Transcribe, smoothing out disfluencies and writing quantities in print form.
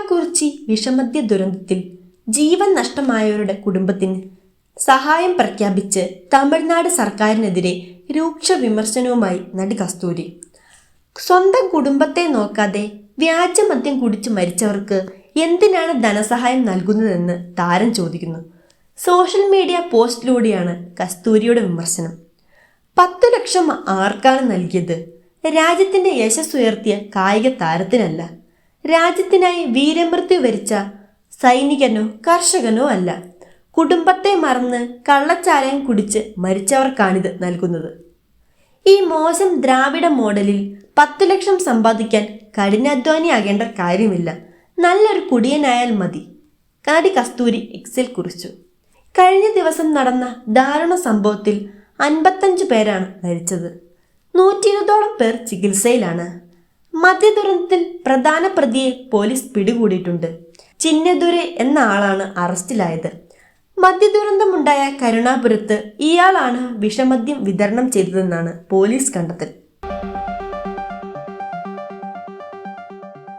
കള്ളക്കുറിച്ചി വിഷമദ്യ ദുരന്തത്തിൽ ജീവൻ നഷ്ടമായവരുടെ കുടുംബത്തിന് സഹായം പ്രഖ്യാപിച്ച് തമിഴ്നാട് സർക്കാരിനെതിരെ രൂക്ഷ വിമർശനവുമായി നടി കസ്തൂരി. സ്വന്തം കുടുംബത്തെ നോക്കാതെ വ്യാജമദ്യം കുടിച്ച് മരിച്ചവർക്ക് എന്തിനാണ് ധനസഹായം നൽകുന്നതെന്ന് താരം ചോദിക്കുന്നു. സോഷ്യൽ മീഡിയ പോസ്റ്റിലൂടെയാണ് കസ്തൂരിയുടെ വിമർശനം. 10 ലക്ഷം ആർക്കാണ് നൽകിയത്? രാജ്യത്തിന്റെ യശസ്സുയർത്തിയ കായിക താരത്തിനല്ല, രാജ്യത്തിനായി വീരമൃത്യു വരിച്ച സൈനികനോ കർഷകനോ അല്ല, കുടുംബത്തെ മറന്ന് കള്ളച്ചാരായം കുടിച്ച് മരിച്ചവർക്കാണിത് നൽകുന്നത്. ഈ മോശം ദ്രാവിഡ മോഡലിൽ 10 ലക്ഷം സമ്പാദിക്കാൻ കഠിനാധ്വാനിയാകേണ്ട കാര്യമില്ല, നല്ലൊരു കുടിയനായാൽ മതി, നടി കസ്തൂരി എക്സിൽ കുറിച്ചു. കഴിഞ്ഞ ദിവസം നടന്ന ദാരുണ സംഭവത്തിൽ 55 പേരാണ് മരിച്ചത്. 120ഓളം പേർ ചികിത്സയിലാണ്. മദ്യദുരന്തത്തിൽ പ്രധാന പ്രതിയെ പോലീസ് പിടികൂടിയിട്ടുണ്ട്. ചിന്നദുരൈ എന്ന ആളാണ് അറസ്റ്റിലായത്. മദ്യദുരന്തമുണ്ടായ കരുണാപുരത്ത് ഇയാളാണ് വിഷമദ്യം വിതരണം ചെയ്തതെന്നാണ് പോലീസ് കണ്ടെത്തൽ.